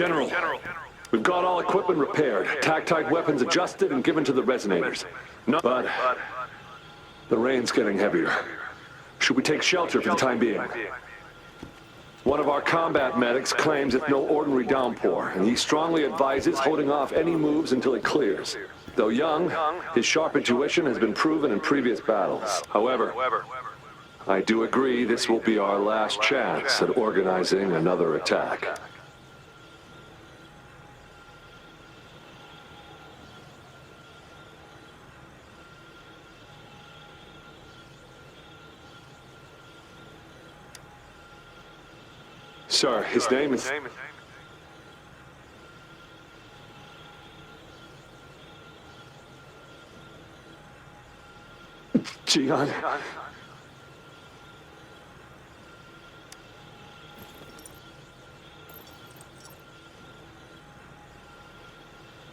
General, we've got all equipment repaired, tac-type weapons adjusted and given to the resonators. But the rain's getting heavier. Should we take shelter for the time being? One of our combat medics claims it's no ordinary downpour, and he strongly advises holding off any moves until it clears. Though young, his sharp intuition has been proven in previous battles. However, I do agree this will be our last chance at organizing another attack. Sir, his name is... Gian.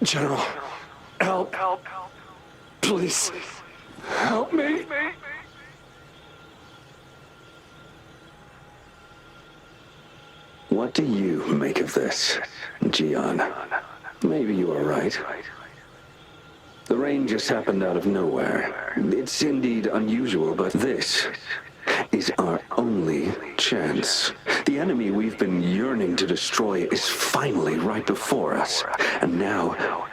General, help. Please, help me. What do you make of this, Gian? Maybe you are right. The rain just happened out of nowhere. It's indeed unusual, but this is our only chance. The enemy we've been yearning to destroy is finally right before us. And now,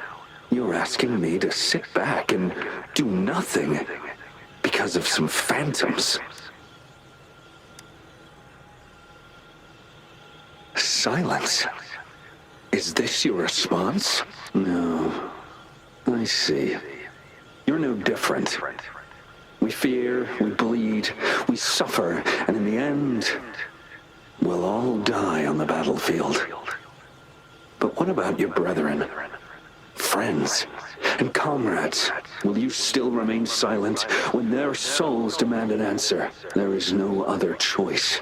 you're asking me to sit back and do nothing because of some phantoms. Silence. Is this your response? No. I see. You're no different. We fear, we bleed, we suffer, and in the end, we'll all die on the battlefield. But what about your brethren, friends, and comrades? Will you still remain silent when their souls demand an answer? There is no other choice.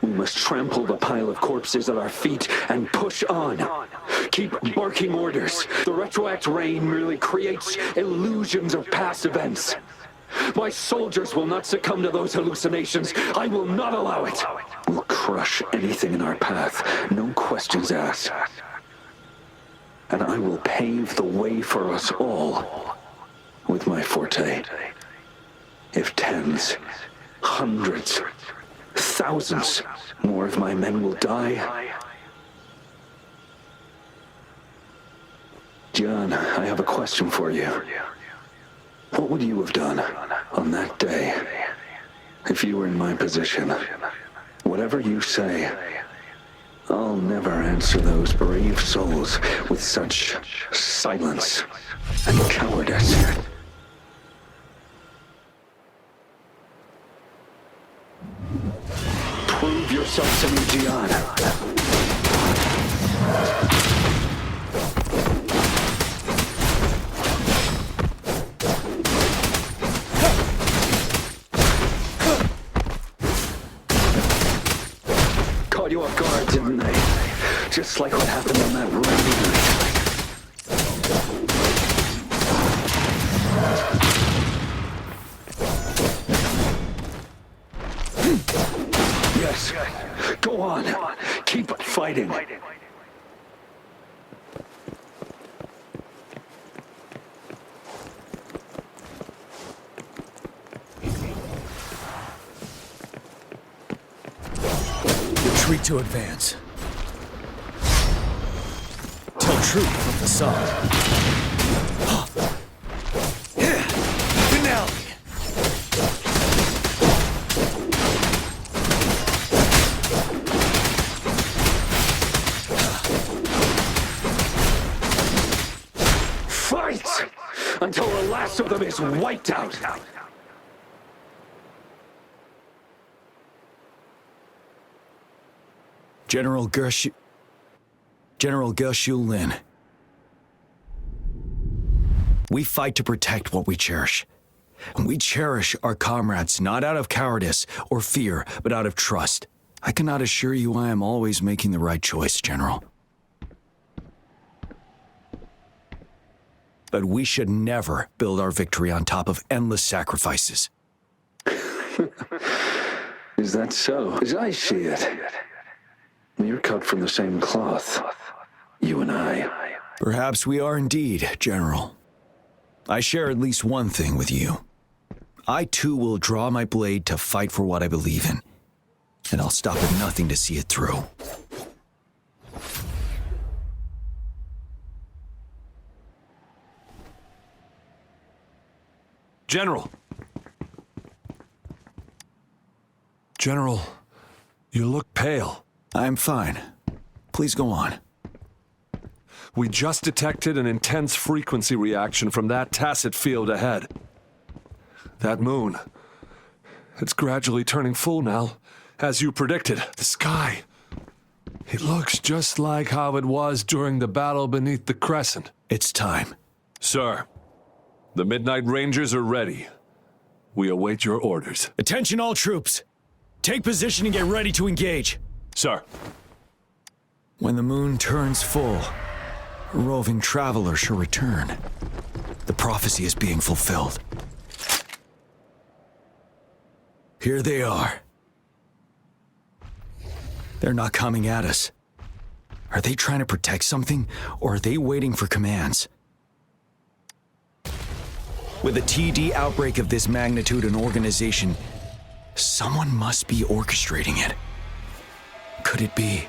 We must trample the pile of corpses at our feet and push on. Keep barking orders. The retroact rain merely creates illusions of past events. My soldiers will not succumb to those hallucinations. I will not allow it. We'll crush anything in our path, no questions asked. And I will pave the way for us all with my forte. If tens, hundreds, thousands more of my men will die. John, I have a question for you. What would you have done on that day if you were in my position? Whatever you say, I'll never answer those brave souls with such silence and cowardice. Prove yourself to me, Gian. Caught you off guard, didn't they? Just like what happened on that rainy night. Yes, go on. Keep fighting. Retreat to advance. Tell truth from facade. Finale. Fight until the last of them is wiped out. General Gershul Lin. We fight to protect what we cherish. We cherish our comrades not out of cowardice or fear, but out of trust. I cannot assure you I am always making the right choice, General. But we should never build our victory on top of endless sacrifices. Is that so? As I see it, you're cut from the same cloth. you and I. Perhaps we are indeed, General. I share at least one thing with you. I too will draw my blade to fight for what I believe in, and I'll stop at nothing to see it through. General! General, you look pale. I'm fine. Please go on. We just detected an intense frequency reaction from that tacit field ahead. That moon, it's gradually turning full now, as you predicted. The sky, it looks just like how it was during the battle beneath the crescent. It's time. Sir, the Midnight Rangers are ready. We await your orders. Attention all troops! Take position and get ready to engage. Sir. When the moon turns full, a roving traveler shall return. The prophecy is being fulfilled. Here they are. They're not coming at us. Are they trying to protect something, or are they waiting for commands? With a TD outbreak of this magnitude and organization, someone must be orchestrating it. Could it be?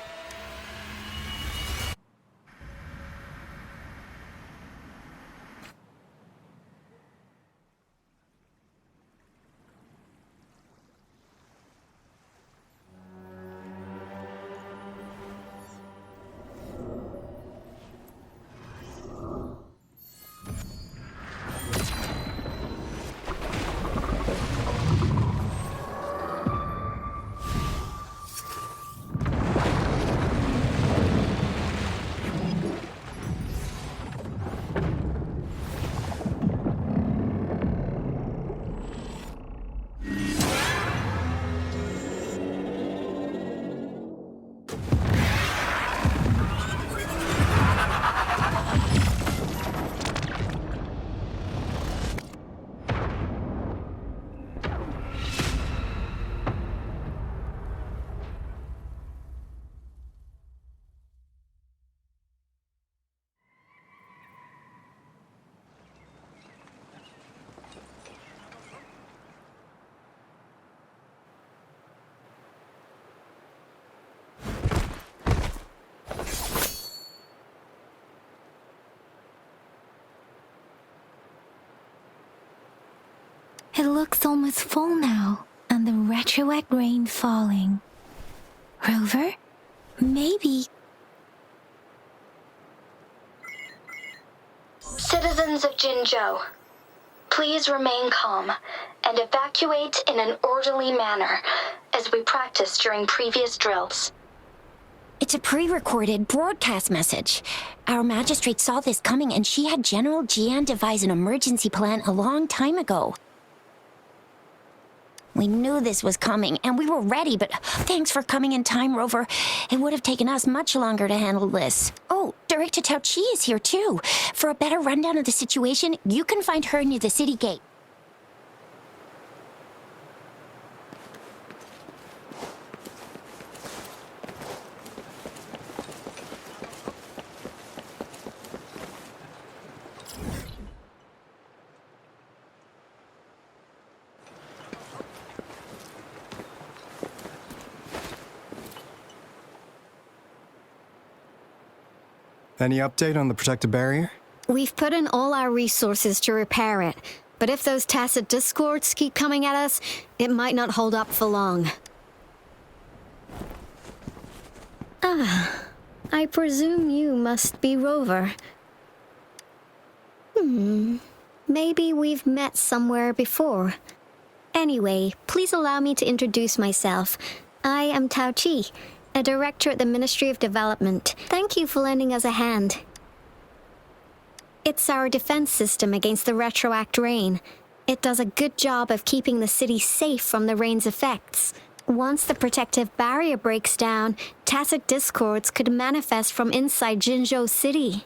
It looks almost full now, and the retroact rain falling. Rover? Maybe. Citizens of Jinzhou, please remain calm and evacuate in an orderly manner, as we practiced during previous drills. It's a pre-recorded broadcast message. Our magistrate saw this coming, and she had General Jian devise an emergency plan a long time ago. We knew this was coming, and we were ready, but thanks for coming in time, Rover. It would have taken us much longer to handle this. Oh, Director Tao Chi is here, too. For a better rundown of the situation, you can find her near the city gate. Any update on the protective barrier? We've put in all our resources to repair it, but if those tacit discords keep coming at us, it might not hold up for long. I presume you must be Rover. Maybe we've met somewhere before. Anyway, please allow me to introduce myself. I am Tao Chi, a director at the Ministry of Development. Thank you for lending us a hand. It's our defense system against the retroact rain. It does a good job of keeping the city safe from the rain's effects. Once the protective barrier breaks down, tacit discords could manifest from inside Jinzhou City.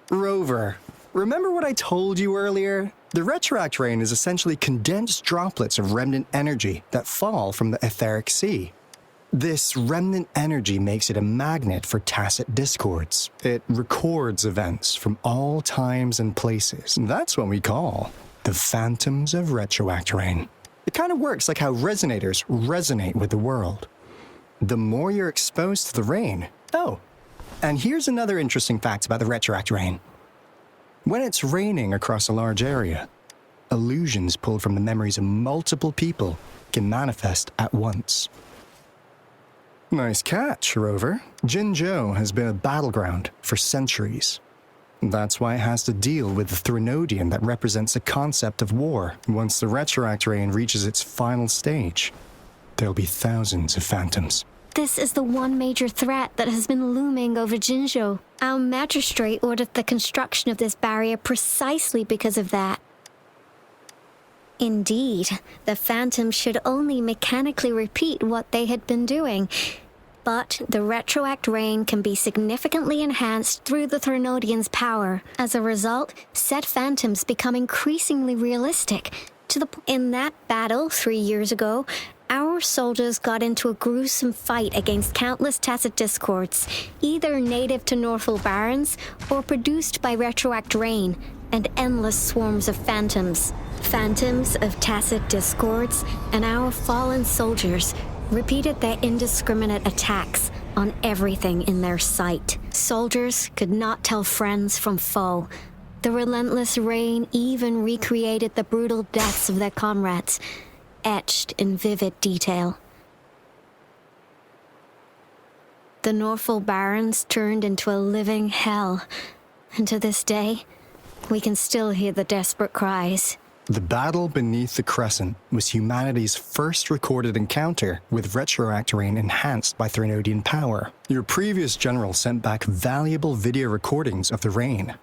Rover, remember what I told you earlier? The retroact rain is essentially condensed droplets of remnant energy that fall from the etheric sea. This remnant energy makes it a magnet for tacit discords. It records events from all times and places. That's what we call the phantoms of retroact rain. It kind of works like how resonators resonate with the world. The more you're exposed to the rain... Oh, and here's another interesting fact about the retroact rain. When it's raining across a large area, illusions pulled from the memories of multiple people can manifest at once. Nice catch, Rover. Jinzhou has been a battleground for centuries. That's why it has to deal with the Threnodian that represents the concept of war. Once the retroact rain reaches its final stage, there'll be thousands of phantoms. This is the one major threat that has been looming over Jinzhou. Our magistrate ordered the construction of this barrier precisely because of that. Indeed, the phantoms should only mechanically repeat what they had been doing. But the retroact rain can be significantly enhanced through the Threnodian's power. As a result, said phantoms become increasingly realistic. In that battle 3 years ago, our soldiers got into a gruesome fight against countless tacit discords, either native to Northwell Barrens or produced by retroact rain, and endless swarms of phantoms. Phantoms of tacit discords and our fallen soldiers repeated their indiscriminate attacks on everything in their sight. Soldiers could not tell friends from foe. The relentless rain even recreated the brutal deaths of their comrades, etched in vivid detail. The Northwell Barrens turned into a living hell, and to this day, we can still hear the desperate cries. The battle beneath the Crescent was humanity's first recorded encounter with retroact rain enhanced by Threnodian power. Your previous general sent back valuable video recordings of the rain.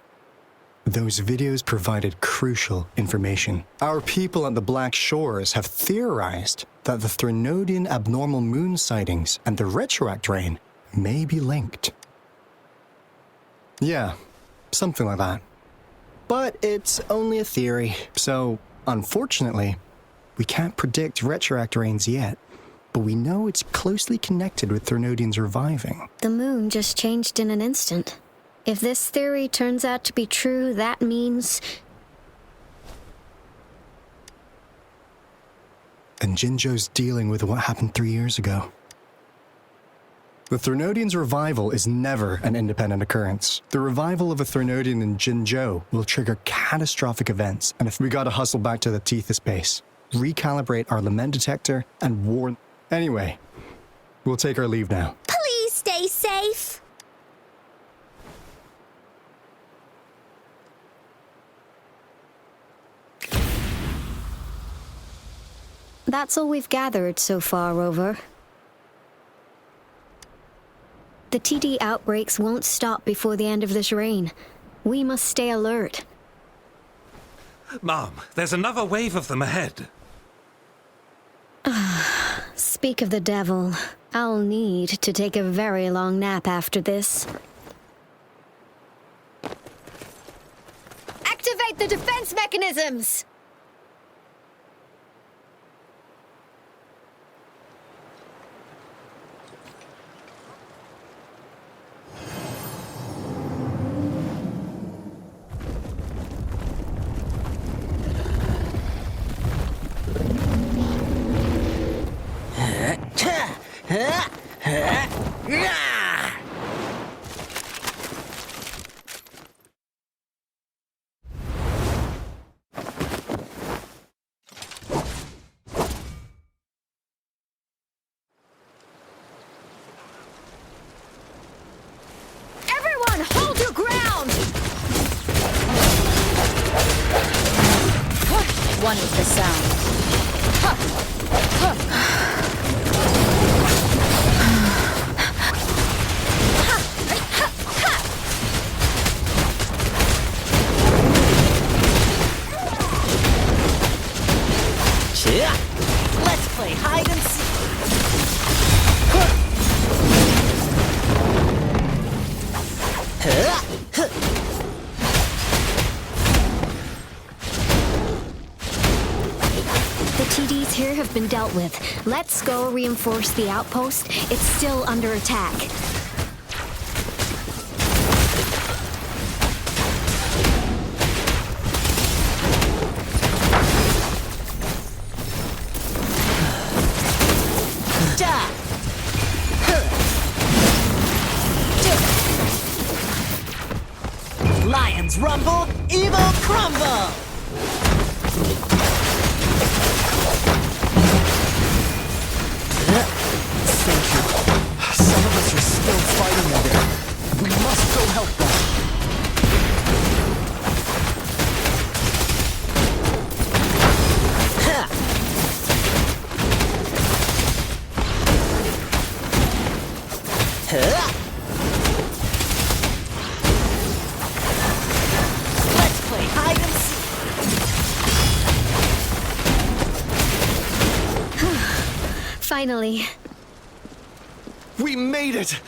Those videos provided crucial information. Our people at the Black Shores have theorized that the Threnodian abnormal moon sightings and the retroact rain may be linked. Yeah, something like that. But it's only a theory, so unfortunately, we can't predict retroact rains yet. But we know it's closely connected with Threnodians reviving. The moon just changed in an instant. If this theory turns out to be true, that means... And Jinzhou's dealing with what happened 3 years ago. The Threnodian's revival is never an independent occurrence. The revival of a Threnodian in Jinzhou will trigger catastrophic events, and if we gotta hustle back to the Tethys base, recalibrate our lament detector, and warn... Anyway, we'll take our leave now. Please stay safe. That's all we've gathered so far, Rover. The TD outbreaks won't stop before the end of this reign. We must stay alert. Mom, there's another wave of them ahead. Speak of the devil. I'll need to take a very long nap after this. Activate the defense mechanisms! Everyone, hold your ground! One is the sound. Let's play hide and seek. The TDs here have been dealt with. Let's go reinforce the outpost. It's still under attack. Lions rumble, evil crumble! Thank you. Some of us are still fighting in there. We must go help them. Let's play hide and seek! Finally. We made it!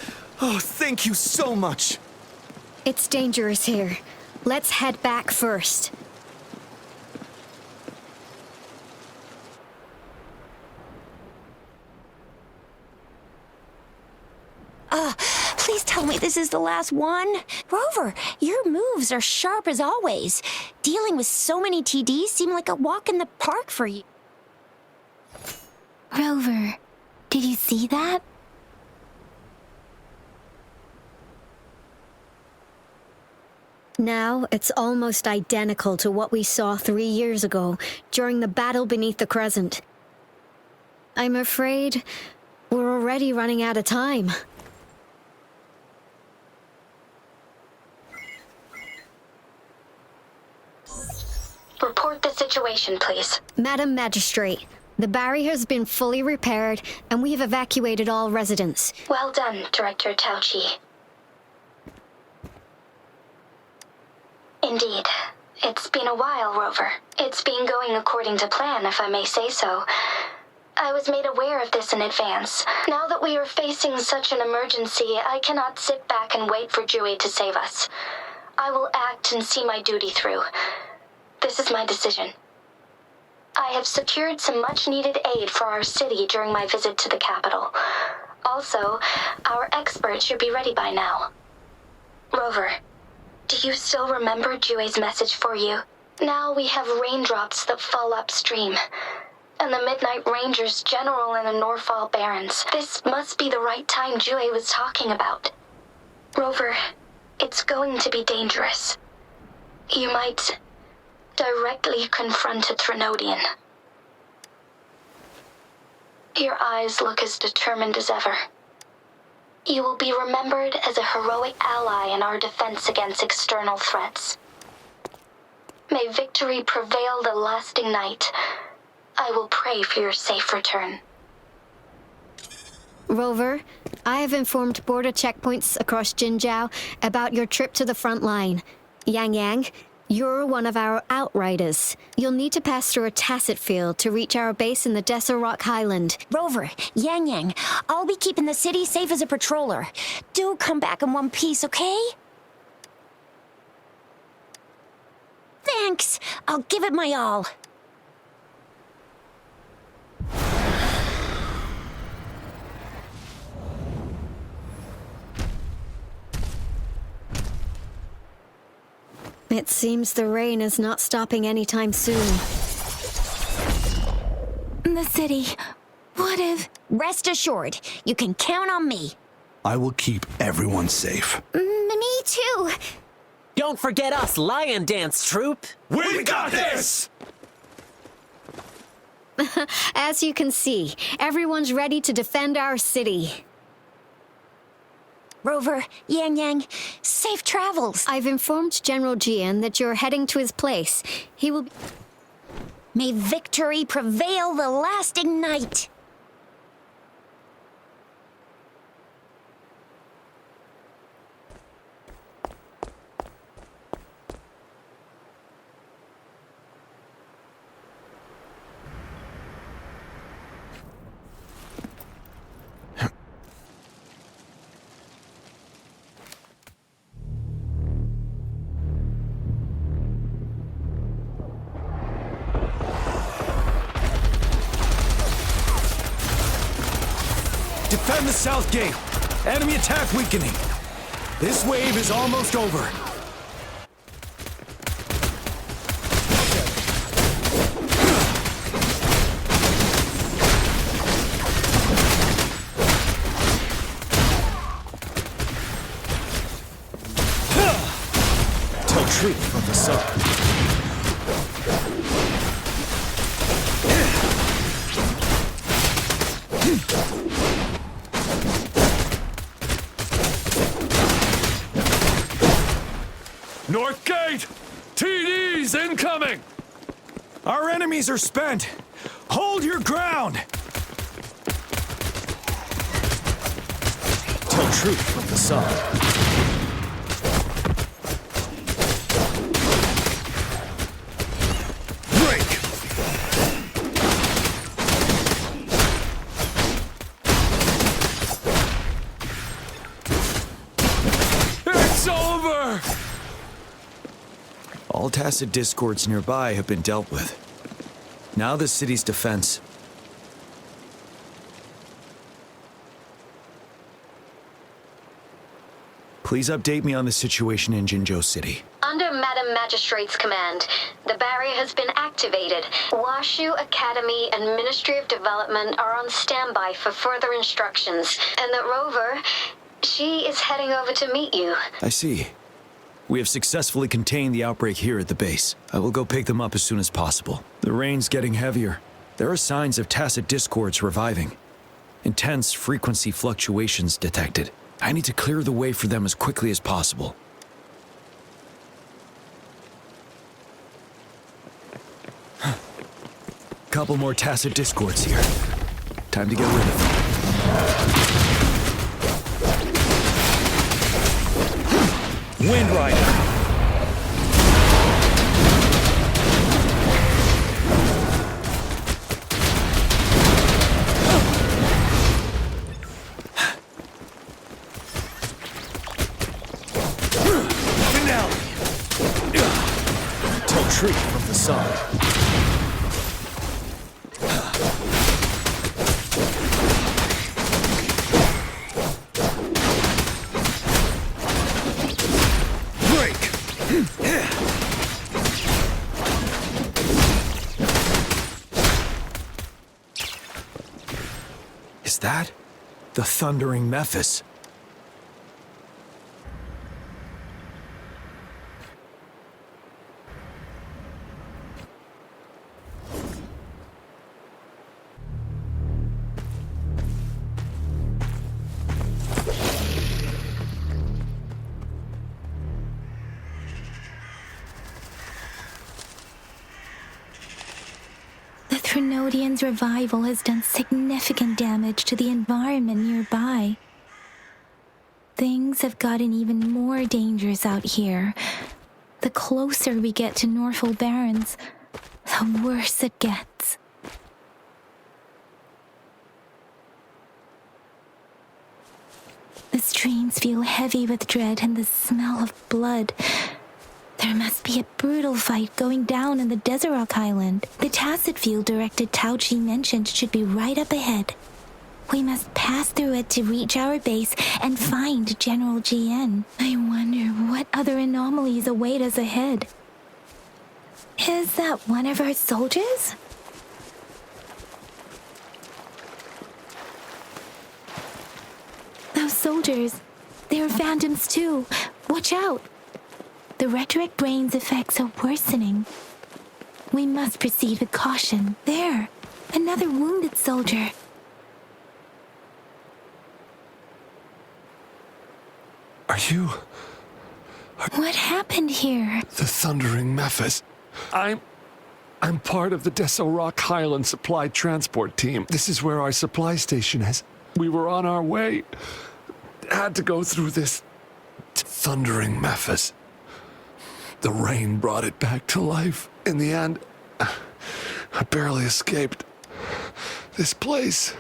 Oh, thank you so much! It's dangerous here. Let's head back first. Please tell me this is the last one. Rover, your moves are sharp as always. Dealing with so many TDs seem like a walk in the park for you. Rover, did you see that? Now, it's almost identical to what we saw 3 years ago, during the battle beneath the Crescent. I'm afraid we're already running out of time. Report the situation, please. Madam Magistrate, the barrier has been fully repaired, and we have evacuated all residents. Well done, Director Tauchi. Indeed. It's been a while, Rover. It's been going according to plan, if I may say so. I was made aware of this in advance. Now that we are facing such an emergency, I cannot sit back and wait for Jue to save us. I will act and see my duty through. This is my decision. I have secured some much-needed aid for our city during my visit to the capital. Also, our expert should be ready by now. Rover, do you still remember Jue's message for you? Now we have raindrops that fall upstream, and the Midnight Rangers general in the Norfall Barrens. This must be the right time Jue was talking about. Rover, it's going to be dangerous. You might directly confront a Trinodian. Your eyes look as determined as ever. You will be remembered as a heroic ally in our defense against external threats. May victory prevail the lasting night. I will pray for your safe return. Rover, I have informed border checkpoints across Jinjiao about your trip to the front line. Yang Yang, you're one of our outriders. You'll need to pass through a tacit field to reach our base in the Desert Rock Highland. Rover, Yang Yang, I'll be keeping the city safe as a patroller. Do come back in one piece, okay? Thanks. I'll give it my all. It seems the rain is not stopping anytime soon. The city. What if... Rest assured, you can count on me. I will keep everyone safe. Me too. Don't forget us, Lion Dance Troop! We got this! As you can see, everyone's ready to defend our city. Rover, Yang Yang, safe travels. I've informed General Jian that you're heading to his place. He will... May victory prevail the lasting night. defend the south gate. Enemy attack weakening. This wave is almost over. Tell truth from the sun. North Gate! TDs incoming! Our enemies are spent. Hold your ground. Tell truth from the sun. All tacit discords nearby have been dealt with. Now the city's defense. Please update me on the situation in Jinzhou City. Under Madam Magistrate's command, the barrier has been activated. Washu Academy and Ministry of Development are on standby for further instructions. And the rover, she is heading over to meet you. I see. We have successfully contained the outbreak here at the base. I will go pick them up as soon as possible. The rain's getting heavier. There are signs of tacit discords reviving. Intense frequency fluctuations detected. I need to clear the way for them as quickly as possible. Couple more tacit discords here. Time to get rid of them. Wind Rider! Finale! Tell truth from the sun. Is that the thundering Mephis? Trinodian's revival has done significant damage to the environment nearby. Things have gotten even more dangerous out here. The closer we get to Norfolk Barrens, the worse it gets. The streams feel heavy with dread and the smell of blood. There must be a brutal fight going down in the Desert Island. The tacit field directed Tao Chi mentioned should be right up ahead. We must pass through it to reach our base and find General GN. I wonder what other anomalies await us ahead. Is that one of our soldiers? Those soldiers, they're phantoms too. Watch out! The retroact brain's effects are worsening. We must proceed with caution. There, another wounded soldier. Are you... What happened here? The thundering Mephis. I'm part of the Deso Rock Highland supply transport team. This is where our supply station is. We were on our way. Had to go through this thundering Mephis. The rain brought it back to life. In the end, I barely escaped. This place,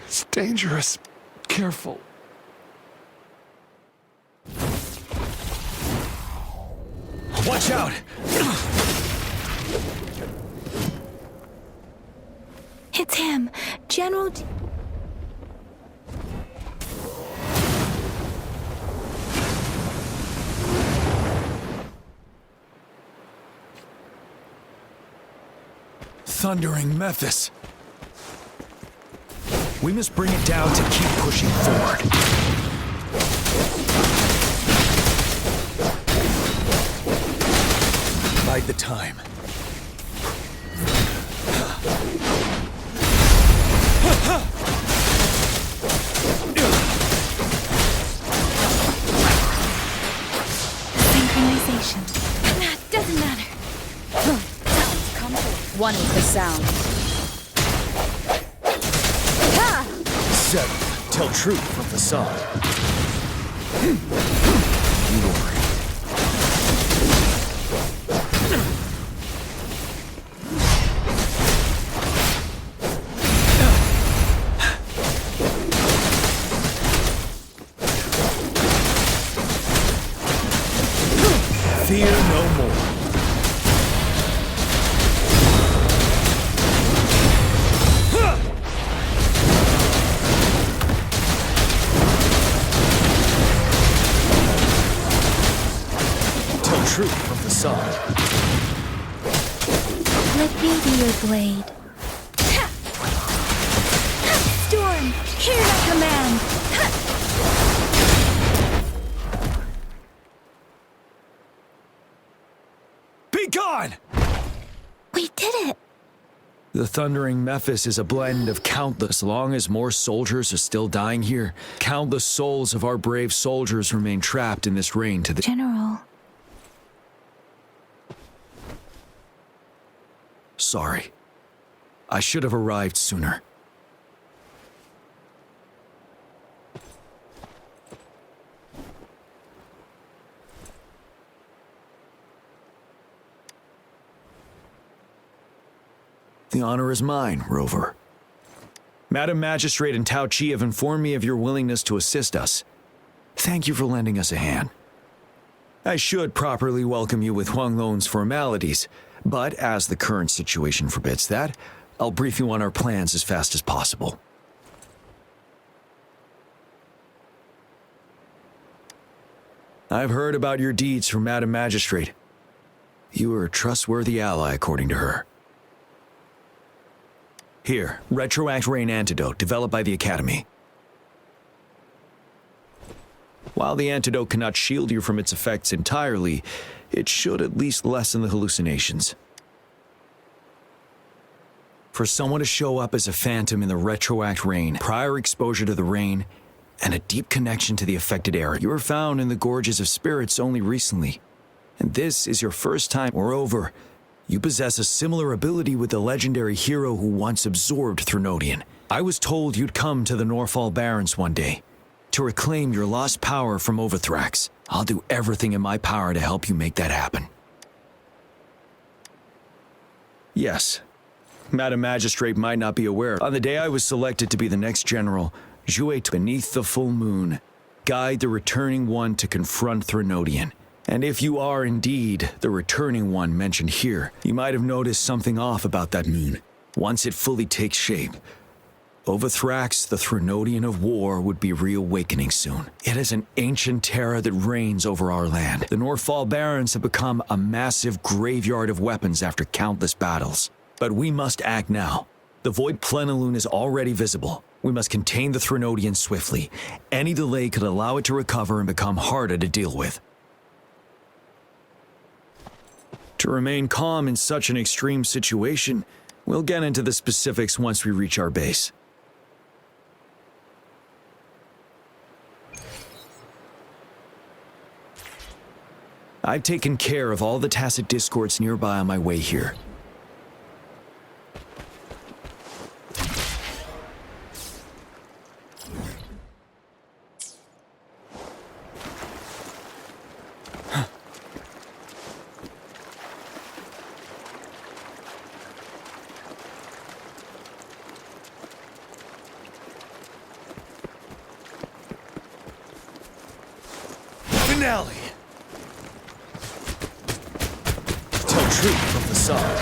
it's dangerous. Careful. Watch out! It's him, General... Thundering Mephis. We must bring it down to keep pushing forward. Bide the time. Synchronization. Doesn't matter. Sounds come forth. One is the sound. 7. Tell truth from facade. Glory. Fear no more. Tell truth from facade. Let me be your blade. Storm, hear my command. Be gone! We did it. The Thundering Mephis is a blend of countless. Long as more soldiers are still dying here, countless souls of our brave soldiers remain trapped in this rain to the... General. Sorry. I should have arrived sooner. The honor is mine, Rover. Madam Magistrate and Tao Chi have informed me of your willingness to assist us. Thank you for lending us a hand. I should properly welcome you with Huang Lon's formalities, but as the current situation forbids that, I'll brief you on our plans as fast as possible. I've heard about your deeds from Madam Magistrate. You are a trustworthy ally, according to her. Here, retroact rain antidote developed by the Academy. While the antidote cannot shield you from its effects entirely, it should at least lessen the hallucinations. For someone to show up as a phantom in the retroact rain, prior exposure to the rain, and a deep connection to the affected area, you were found in the Gorges of Spirits only recently. And this is your first time. Moreover, you possess a similar ability with the legendary hero who once absorbed Threnodian. I was told you'd come to the Norfall Barrens one day to reclaim your lost power from Overthrax. I'll do everything in my power to help you make that happen. Yes, Madam Magistrate might not be aware. On the day I was selected to be the next general, Jouet beneath the full moon, guide the returning one to confront Threnodian. And if you are indeed the returning one mentioned here, you might have noticed something off about that moon. Once it fully takes shape, Overthrax, the Threnodian of war, would be reawakening soon. It is an ancient terror that reigns over our land. The Norfall Barrens have become a massive graveyard of weapons after countless battles. But we must act now. The Void Plenilune is already visible. We must contain the Threnodian swiftly. Any delay could allow it to recover and become harder to deal with. To remain calm in such an extreme situation, we'll get into the specifics once we reach our base. I've taken care of all the tacit discords nearby on my way here. Finale! Tell truth from facade.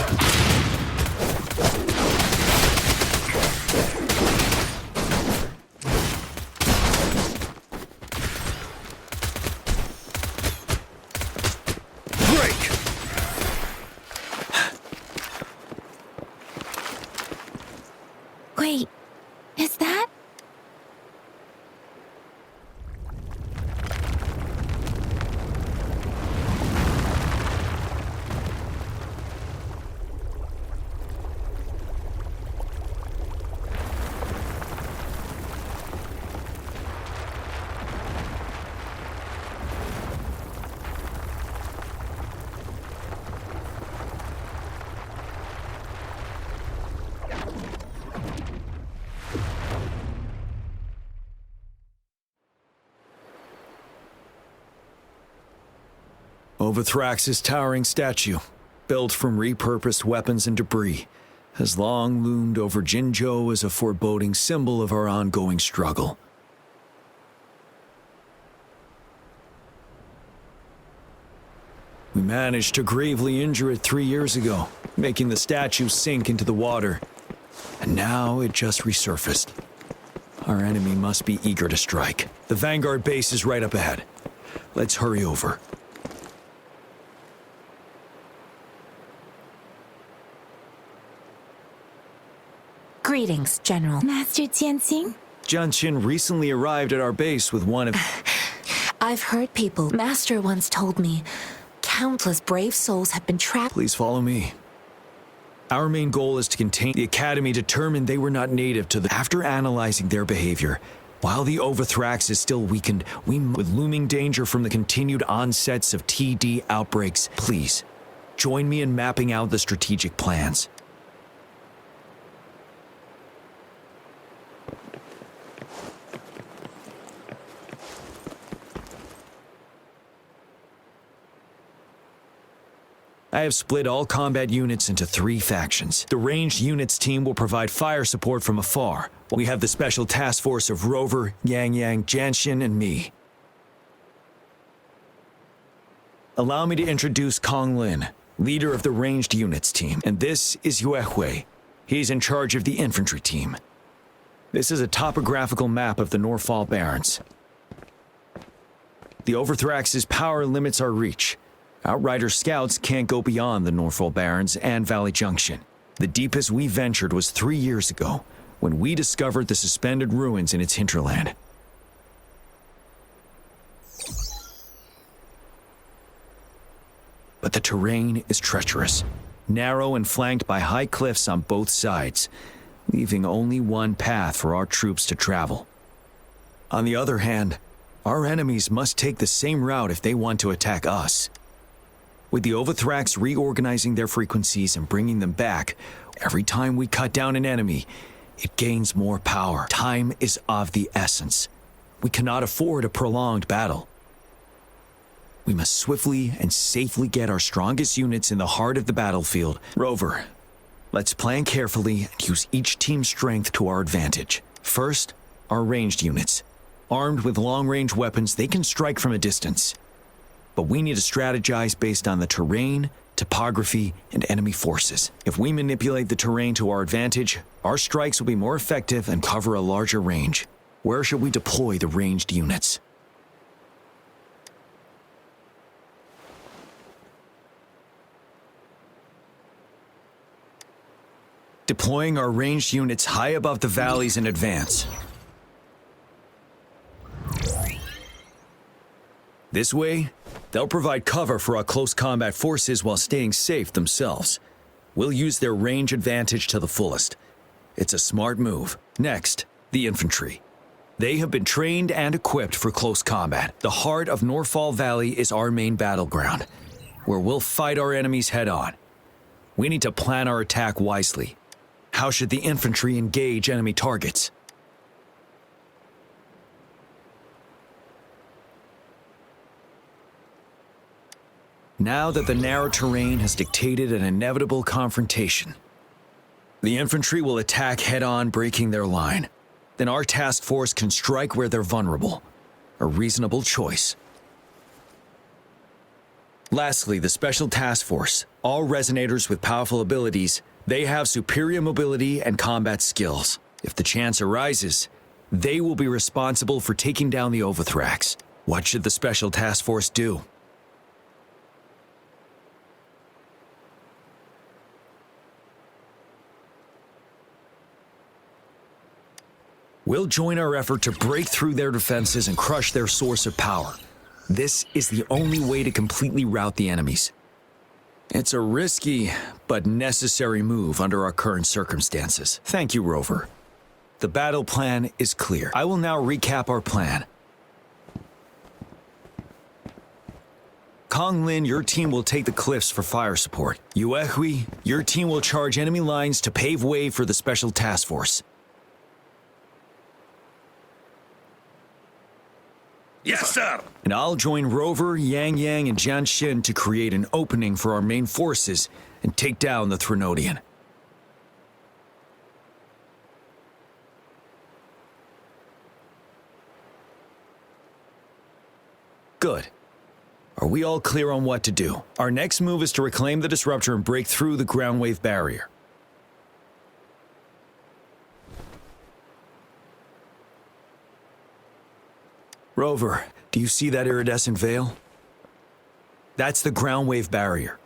Wait, is that? Overthrax's towering statue, built from repurposed weapons and debris, has long loomed over Jinzhou as a foreboding symbol of our ongoing struggle. We managed to gravely injure it 3 years ago, making the statue sink into the water. And now it just resurfaced. Our enemy must be eager to strike. The Vanguard base is right up ahead. Let's hurry over. Greetings, General. Master Jianxing? Jianqin recently arrived at our base with one of... I've heard people. Master once told me countless brave souls have been trapped. Please follow me. Our main goal is to contain the Academy, determined they were not native to the... After analyzing their behavior, while the Overthrax is still weakened, with looming danger from the continued onsets of TD outbreaks, please, join me in mapping out the strategic plans. I have split all combat units into 3 factions. The ranged units team will provide fire support from afar. We have the special task force of Rover, Yang Yang, Jianxin, and me. Allow me to introduce Kong Lin, leader of the ranged units team. And this is Yue Hui. He's in charge of the infantry team. This is a topographical map of the Norfall Barrens. The Overthrax's power limits our reach. Outrider scouts can't go beyond the Norfall Barrens and Valley Junction. The deepest we ventured was 3 years ago, when we discovered the suspended ruins in its hinterland. But the terrain is treacherous, narrow and flanked by high cliffs on both sides, leaving only one path for our troops to travel. On the other hand, our enemies must take the same route if they want to attack us. With the Overthrax reorganizing their frequencies and bringing them back, every time we cut down an enemy, it gains more power. Time is of the essence. We cannot afford a prolonged battle. We must swiftly and safely get our strongest units in the heart of the battlefield. Rover, let's plan carefully and use each team's strength to our advantage. First, our ranged units. Armed with long-range weapons, they can strike from a distance. But we need to strategize based on the terrain, topography, and enemy forces. If we manipulate the terrain to our advantage, our strikes will be more effective and cover a larger range. Where should we deploy the ranged units? Deploying our ranged units high above the valleys in advance. This way, they'll provide cover for our close combat forces while staying safe themselves. We'll use their range advantage to the fullest. It's a smart move. Next, the infantry. They have been trained and equipped for close combat. The heart of Norfall Valley is our main battleground, where we'll fight our enemies head-on. We need to plan our attack wisely. How should the infantry engage enemy targets? Now that the narrow terrain has dictated an inevitable confrontation, the infantry will attack head-on, breaking their line. Then our task force can strike where they're vulnerable. A reasonable choice. Lastly, the special task force. All resonators with powerful abilities, they have superior mobility and combat skills. If the chance arises, they will be responsible for taking down the Overthrax. What should the special task force do? We'll join our effort to break through their defenses and crush their source of power. This is the only way to completely rout the enemies. It's a risky, but necessary move under our current circumstances. Thank you, Rover. The battle plan is clear. I will now recap our plan. Kong Lin, your team will take the cliffs for fire support. Yuehui, your team will charge enemy lines to pave way for the special task force. Yes, sir. And I'll join Rover, Yang Yang, and Jian Xin to create an opening for our main forces and take down the Threnodian. Good. Are we all clear on what to do? Our next move is to reclaim the disruptor and break through the ground wave barrier. Rover, do you see that iridescent veil? That's the ground wave barrier.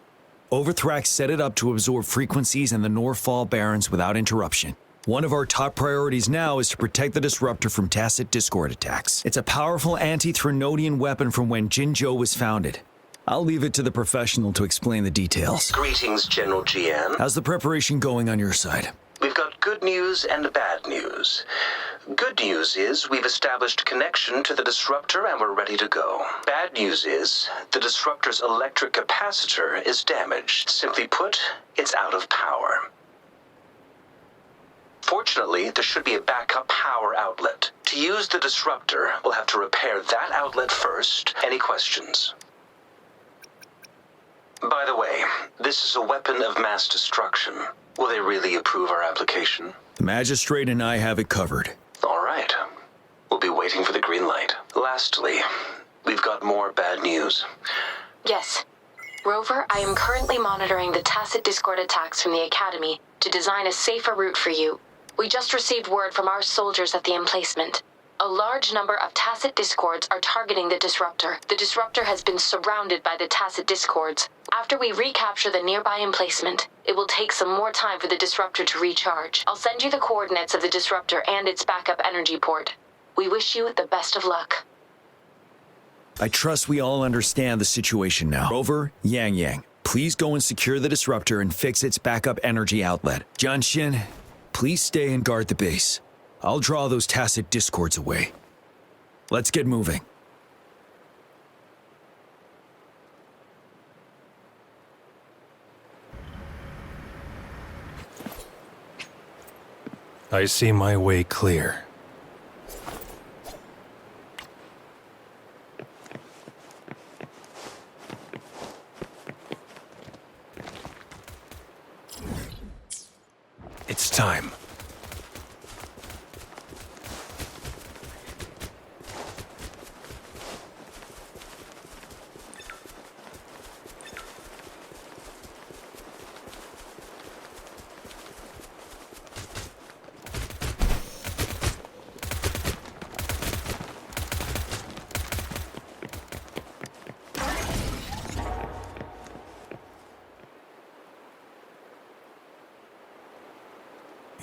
Overthrax set it up to absorb frequencies in the Norfall Barrens without interruption. One of our top priorities now is to protect the disruptor from tacit discord attacks. It's a powerful anti-Threnodian weapon from when Jinzhou was founded. I'll leave it to the professional to explain the details. Greetings, General Jian. How's the preparation going on your side? We've got good news and bad news. Good news is we've established connection to the disruptor and we're ready to go. Bad news is the disruptor's electric capacitor is damaged. Simply put, it's out of power. Fortunately, there should be a backup power outlet. To use the disruptor, we'll have to repair that outlet first. Any questions? By the way, this is a weapon of mass destruction. Will they really approve our application? The magistrate and I have it covered. All right. We'll be waiting for the green light. Lastly, we've got more bad news. Yes. Rover, I am currently monitoring the tacit discord attacks from the Academy to design a safer route for you. We just received word from our soldiers at the emplacement. A large number of tacit discords are targeting the disruptor. The disruptor has been surrounded by the tacit discords. After we recapture the nearby emplacement, it will take some more time for the disruptor to recharge. I'll send you the coordinates of the disruptor and its backup energy port. We wish you the best of luck. I trust we all understand the situation now. Rover, Yang Yang, please go and secure the disruptor and fix its backup energy outlet. Jian Xin, please stay and guard the base. I'll draw those tacit discords away. Let's get moving. I see my way clear. It's time.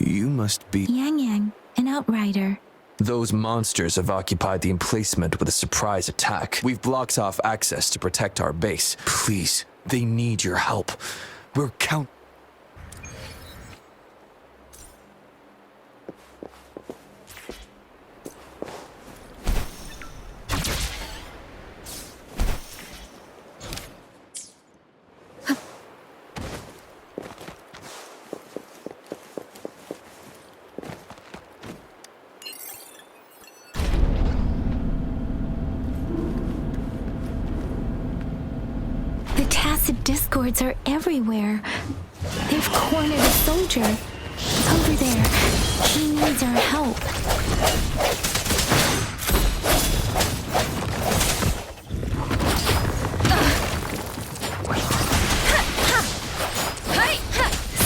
You must be Yang Yang, an outrider. Those monsters have occupied the emplacement with a surprise attack. We've blocked off access to protect our base. Please, they need your help. We're Discords are everywhere. They've cornered a soldier. Over there. He needs our help.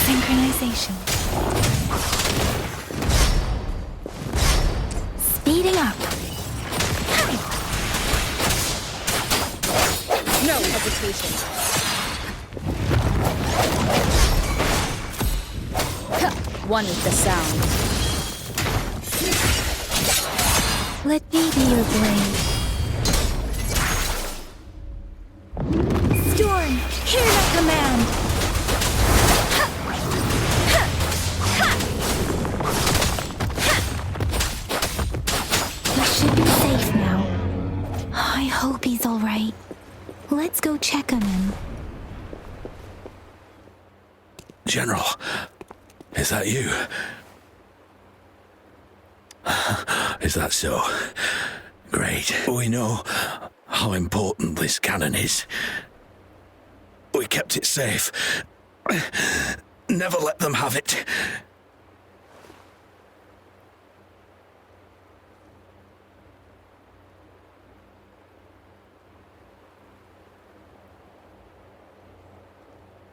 Synchronization. Speeding up. No hesitation. One with the sound. Let me be your blade. Storm, hear my command! He should be safe now. I hope he's all right. Let's go check on him. General, is that you? Is that so? Great. We know how important this cannon is. We kept it safe. Never let them have it.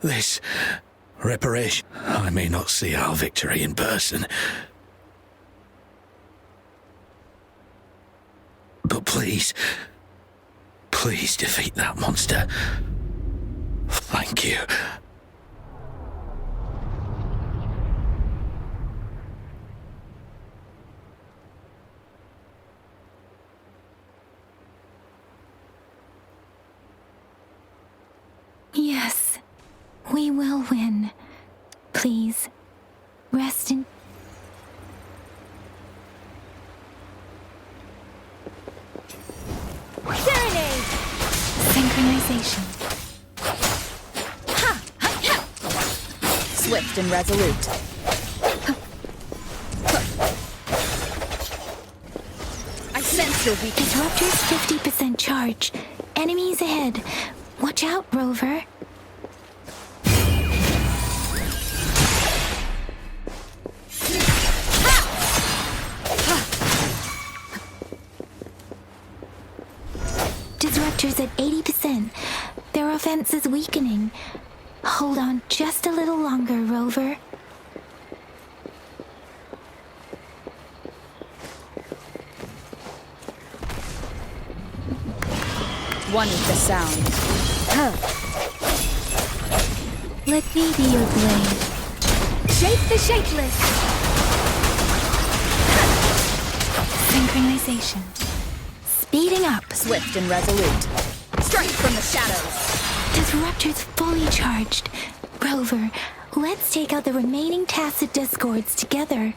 This reparation, I may not see our victory in person. But please defeat that monster. Thank you. Yes, we will win. Please, rest in... Serenade! Synchronization. Ha! Ha! Ha! Swift and resolute. I sense your weakness. Disruptor's 50% charge. Enemies ahead. Watch out, Rover. Disruptor's at 80%. Their offense is weakening. Hold on just a little longer, Rover. One with the sound. Huh. Let me be your blade. Shape the shapeless! Synchronization. Speeding up. Swift and resolute. Strike from the shadows. Disruptor's fully charged. Rover, let's take out the remaining tacit discords together.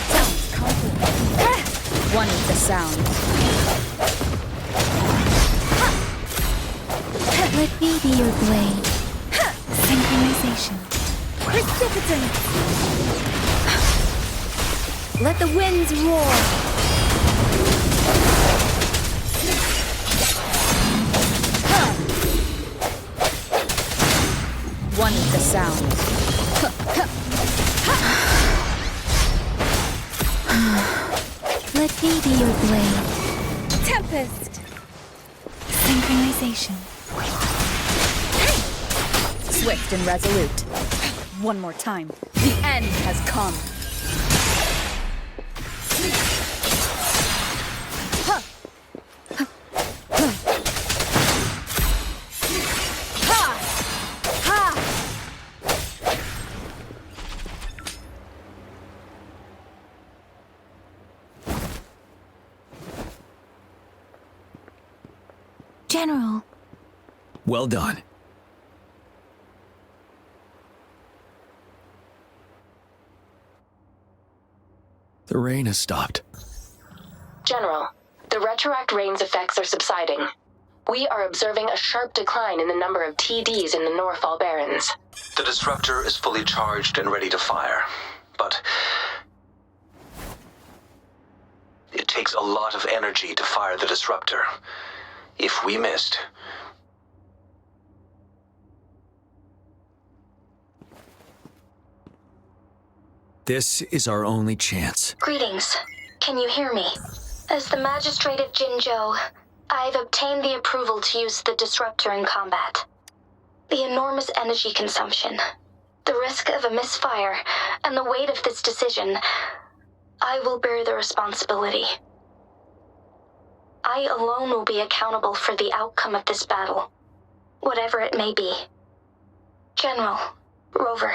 Sounds confident. One with the sound. Let me be your blade. Synchronization. Precipitant! Let the winds roar! One with the sound. Let me be your blade. Tempest! Synchronization. Swift and resolute. One more time. The end has come. General. Well done. The rain has stopped. General, the retroact rain's effects are subsiding. We are observing a sharp decline in the number of TDs in the Norfall Barrens. The disruptor is fully charged and ready to fire, but it takes a lot of energy to fire the disruptor. If we missed... This is our only chance. Greetings. Can you hear me? As the Magistrate of Jinzhou, I've obtained the approval to use the disruptor in combat. The enormous energy consumption, the risk of a misfire, and the weight of this decision, I will bear the responsibility. I alone will be accountable for the outcome of this battle, whatever it may be. General, Rover,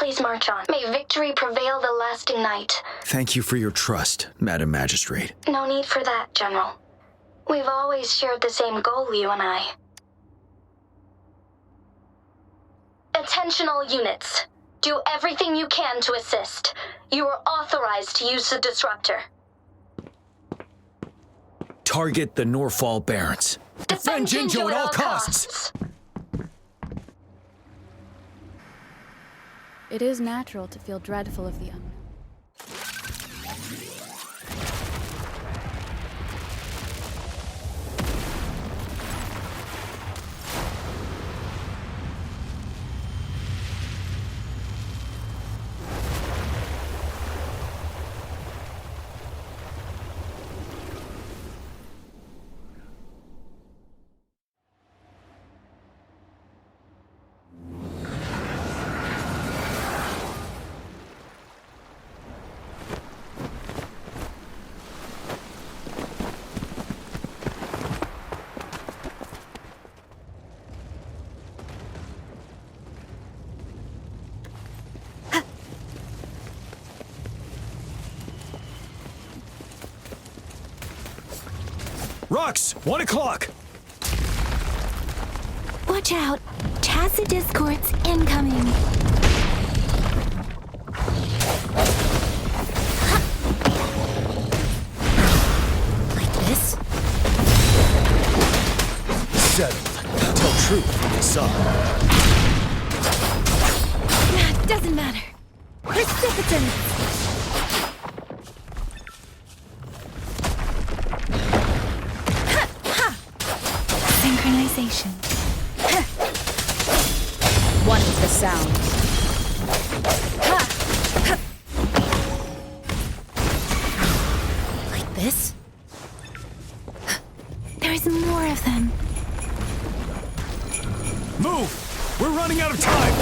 Please march on. May victory prevail the lasting night. Thank you for your trust, Madam Magistrate. No need for that, General. We've always shared the same goal, you and I. Attention all units. Do everything you can to assist. You are authorized to use the disruptor. Target the Norfall Barrens. Defend Jinjo at all costs! It is natural to feel dreadful of the unknown. Rux, 1 o'clock! Watch out! Tacit discords incoming! Like this? Settled. Tell truth, son. Doesn't matter. Precipitance! Synchronization. One is the sound. Like this? There's more of them. Move! We're running out of time!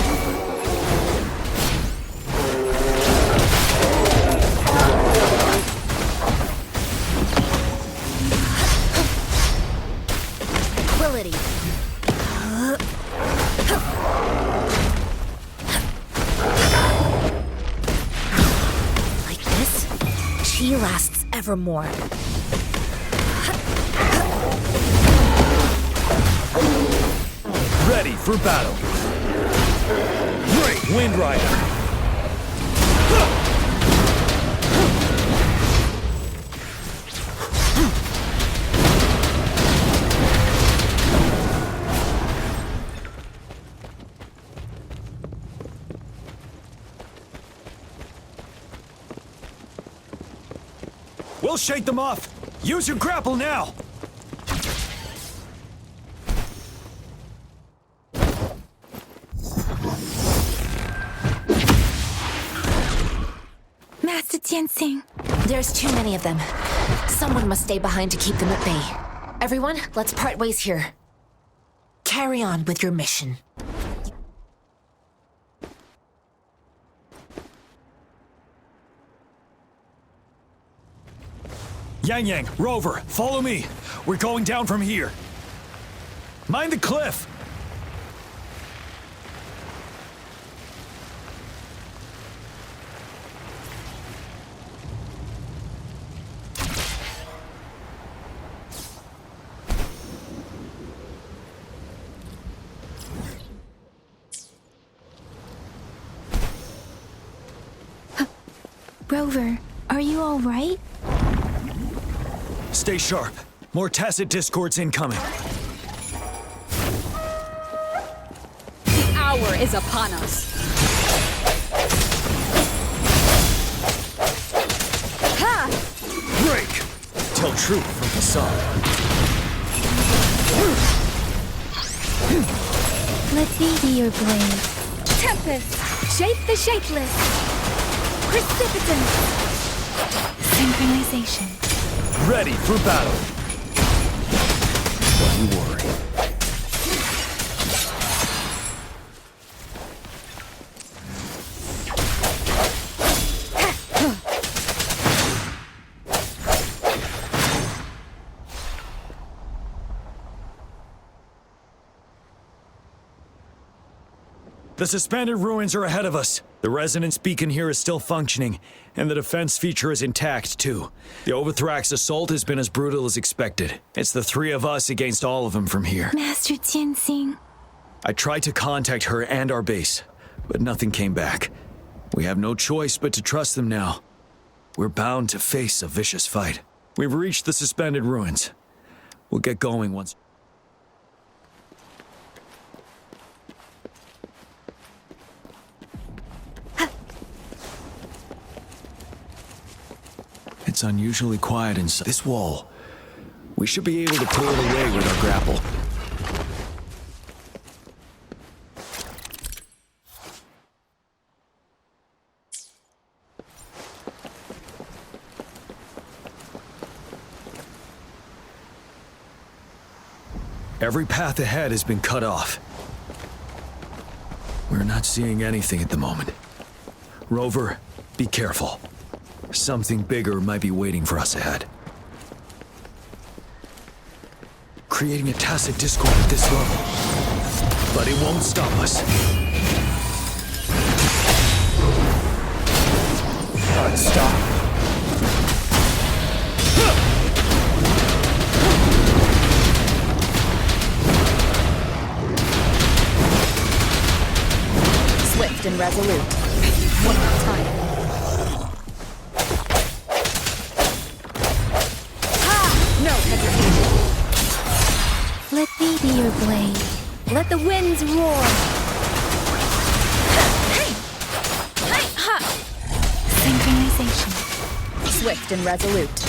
Tranquility. Like this? Chi lasts evermore. Ready for battle. Great Wind Rider. We'll shake them off. Use your grapple now. Master Tianxing. There's too many of them. Someone must stay behind to keep them at bay. Everyone, let's part ways here. Carry on with your mission. Yang, Rover, follow me. We're going down from here. Mind the cliff. Rover, are you all right? Stay sharp. More tacit discords incoming. The hour is upon us. Ha! Break! Tell truth from facade. Let me be your blade. Tempest! Shape the shapeless! Precipitance! Synchronization. Ready for battle. Don't worry. The suspended ruins are ahead of us. The resonance beacon here is still functioning, and the defense feature is intact, too. The Overthrax assault has been as brutal as expected. It's the three of us against all of them from here. Master Tianxing. I tried to contact her and our base, but nothing came back. We have no choice but to trust them now. We're bound to face a vicious fight. We've reached the suspended ruins. We'll get going once... It's unusually quiet inside this wall. We should be able to pull it away with our grapple. Every path ahead has been cut off. We're not seeing anything at the moment. Rover, be careful. Something bigger might be waiting for us ahead. Creating a tacit discord at this level. But it won't stop us. Stop. Swift and resolute. One more time. No hesitation. Let me be your blade. Let the winds roar. Hey! Hey! Ha! Synchronization. Swift and resolute.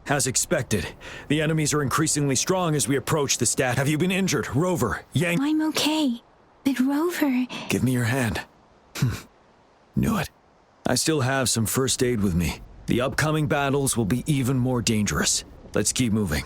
As expected, the enemies are increasingly strong as we approach the stat. Have you been injured, Rover? Yang? I'm okay. But Rover... Give me your hand. Knew it. I still have some first aid with me. The upcoming battles will be even more dangerous. Let's keep moving.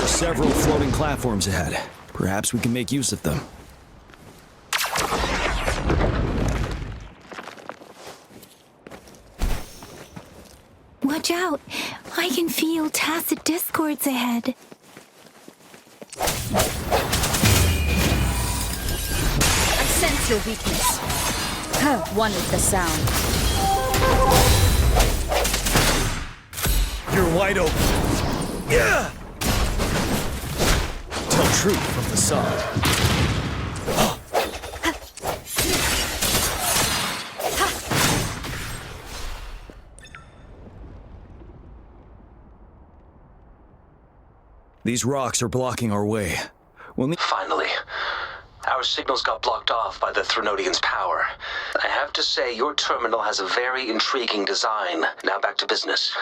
Several floating platforms ahead. Perhaps we can make use of them. Watch out! I can feel tacit discords ahead. I sense your weakness. One with the sound. You're wide open. Yeah! Tell truth from the side. These rocks are blocking our way. Finally. Our signals got blocked off by the Threnodians' power. I have to say, your terminal has a very intriguing design. Now back to business.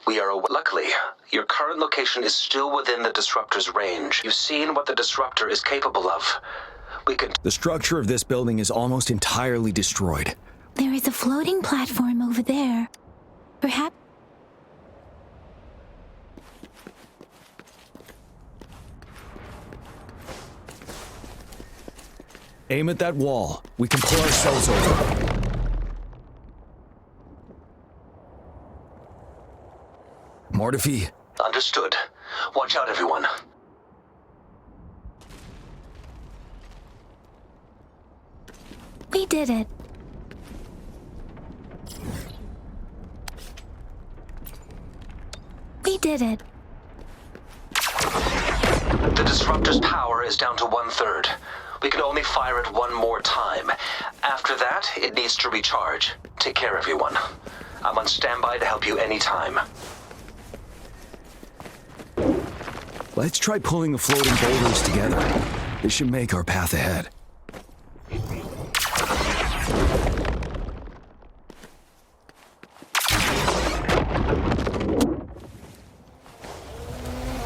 We are luckily, your current location is still within the disruptor's range. You've seen what the disruptor is capable of. The structure of this building is almost entirely destroyed. There is a floating platform over there. Perhaps... Aim at that wall. We can pull ourselves over. Mortifi. Understood. Watch out, everyone. We did it. We did it. The disruptor's power is down to 1/3. We can only fire it one more time. After that, it needs to recharge. Take care, everyone. I'm on standby to help you anytime. Let's try pulling the floating boulders together. This should make our path ahead.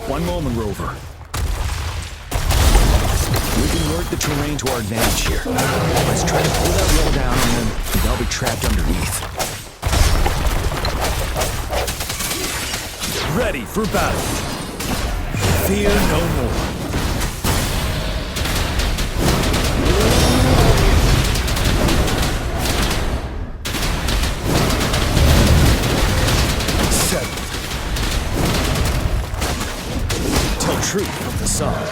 One moment, Rover. We can work the terrain to our advantage here. Let's try to pull that wall down and then they'll be trapped underneath. Ready for battle. Fear no more. Settled. Tell truth from the sun.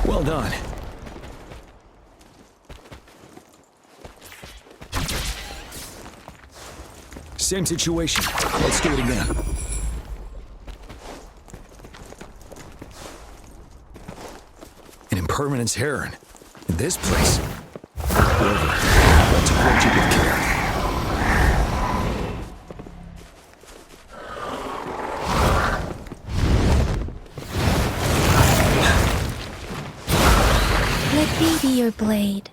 Well done. Same situation. Let's do it again. An impermanence heron. In this place. However, let's approach it with care. Let me be your blade.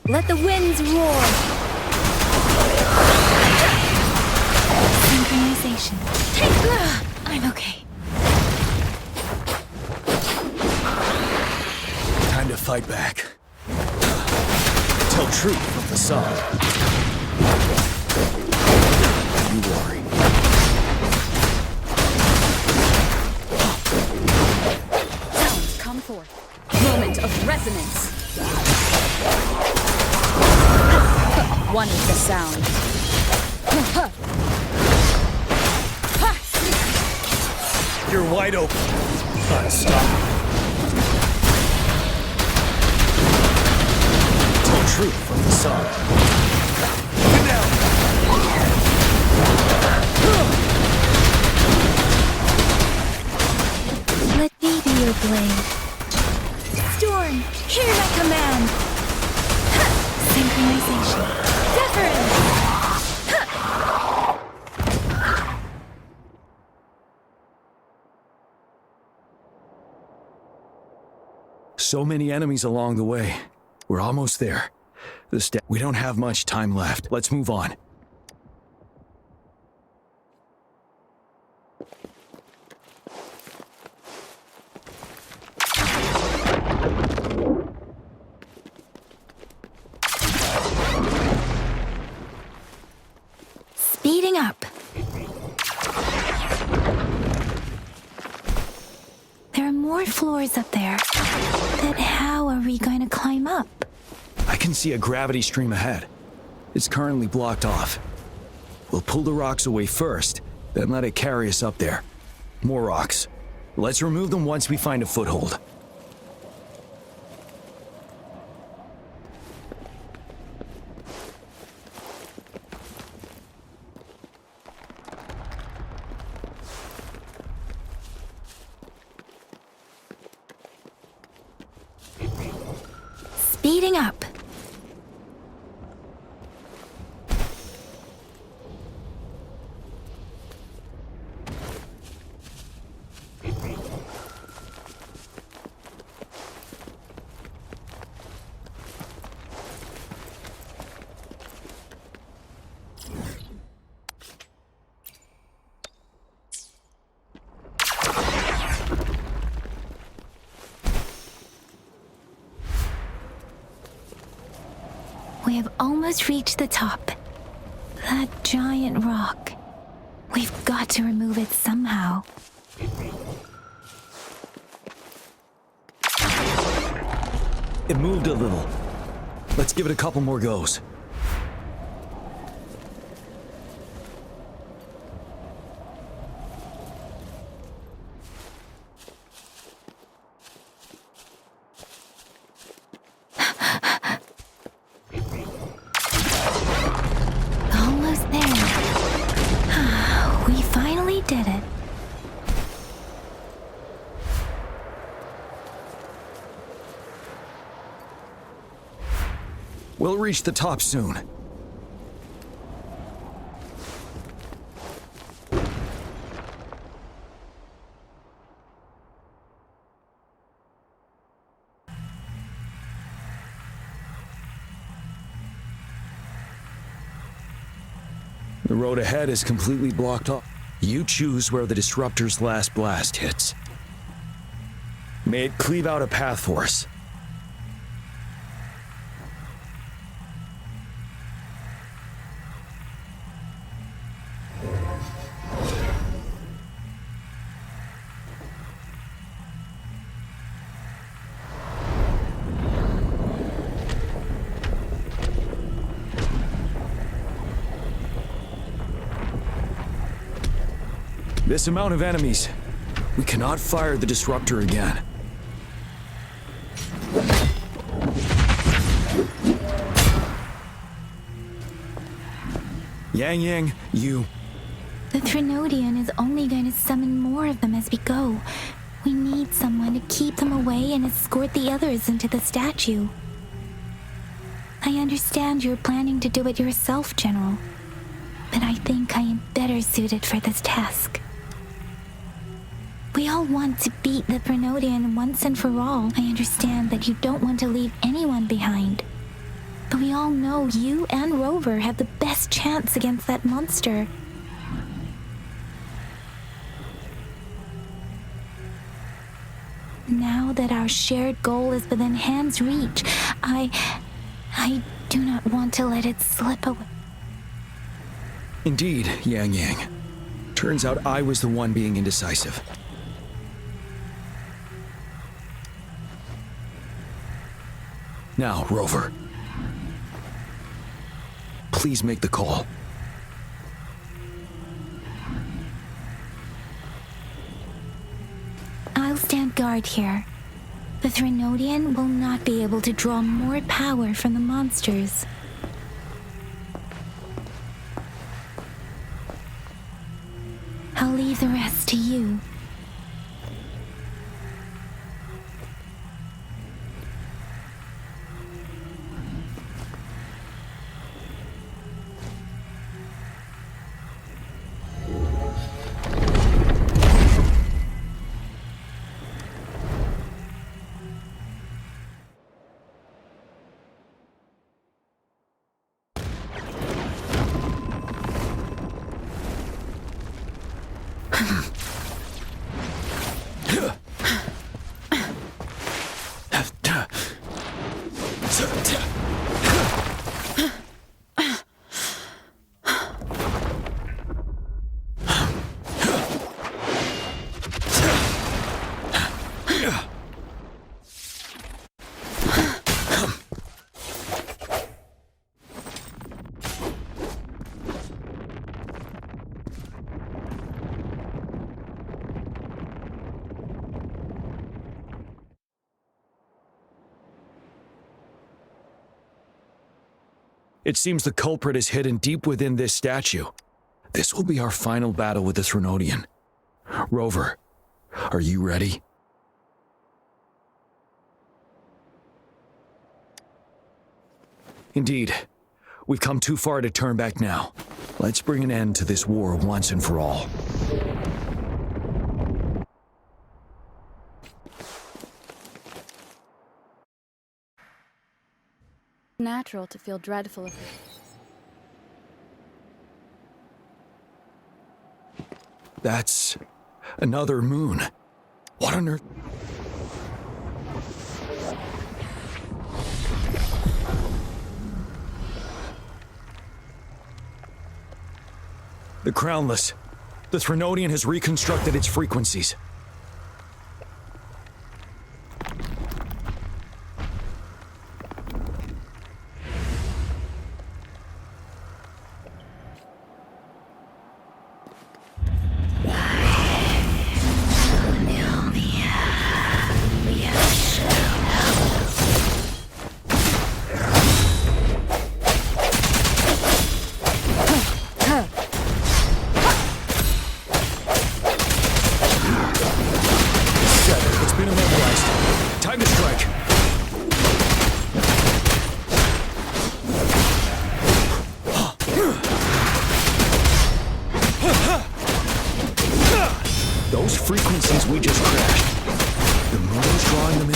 Let the winds roar! Synchronization. I'm okay. Time to fight back. Tell truth from the sun. You worry. Sounds come forth. Moment of resonance. One is the sound. You're wide open. Unstoppable. Tell truth from the sun. Get down. Let me be your blade. Storm, hear my command. Synchronization. Deference. So many enemies along the way. We're almost there. We don't have much time left. Let's move on. Speeding up. There are more floors up there. But how are we going to climb up? I can see a gravity stream ahead. It's currently blocked off. We'll pull the rocks away first, then let it carry us up there. More rocks. Let's remove them once we find a foothold. Speeding up. We have almost reached the top. That giant rock. We've got to remove it somehow. It moved a little. Let's give it a couple more goes. Almost there. We finally did it. We'll reach the top soon. The road ahead is completely blocked off. You choose where the disruptor's last blast hits. May it cleave out a path for us. This amount of enemies. We cannot fire the disruptor again. Yang, you... The Threnodian is only going to summon more of them as we go. We need someone to keep them away and escort the others into the statue. I understand you're planning to do it yourself, General. But I think I am better suited for this task. We all want to beat the Threnodian once and for all. I understand that you don't want to leave anyone behind. But we all know you and Rover have the best chance against that monster. Now that our shared goal is within hand's reach, I do not want to let it slip away. Indeed, Yang. Turns out I was the one being indecisive. Now, Rover. Please make the call. I'll stand guard here. The Threnodian will not be able to draw more power from the monsters. I'll leave the rest to you. It seems the culprit is hidden deep within this statue. This will be our final battle with the Threnodian. Rover, are you ready? Indeed. We've come too far to turn back now. Let's bring an end to this war once and for all. Natural to feel dreadful of it. That's another moon. What on earth? The Crownless. The Threnodian has reconstructed its frequencies. Those frequencies we just crashed. The moon is drawing them in.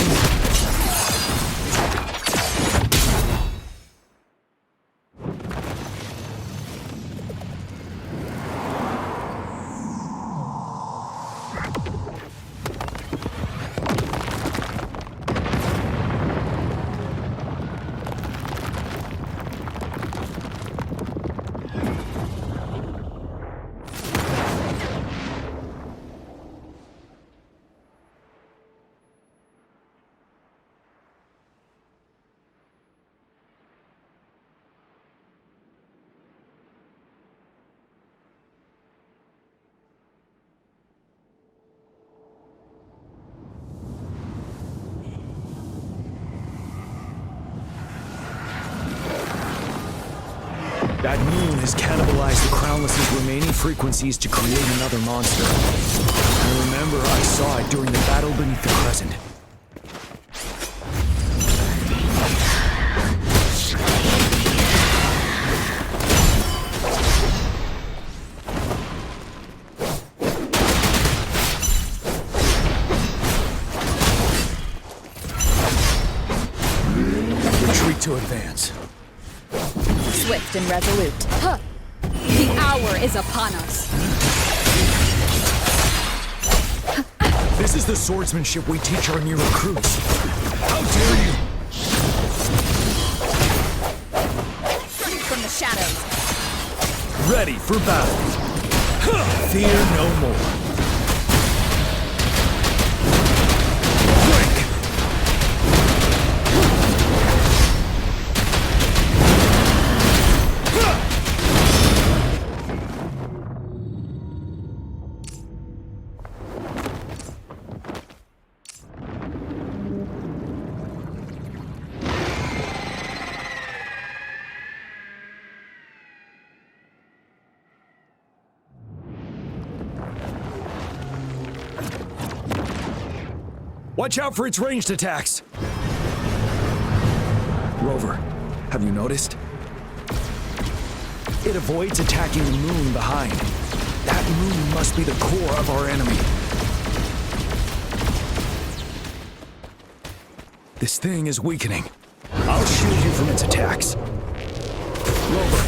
That moon has cannibalized the Crownless's remaining frequencies to create another monster. I remember I saw it during the battle beneath the crescent. Retreat to advance. Swift and resolute. Huh. The hour is upon us. This is the swordsmanship we teach our new recruits. How dare you! From the shadows. Ready for battle. Fear no more. Watch out for its ranged attacks! Rover, have you noticed? It avoids attacking the moon behind. That moon must be the core of our enemy. This thing is weakening. I'll shield you from its attacks. Rover,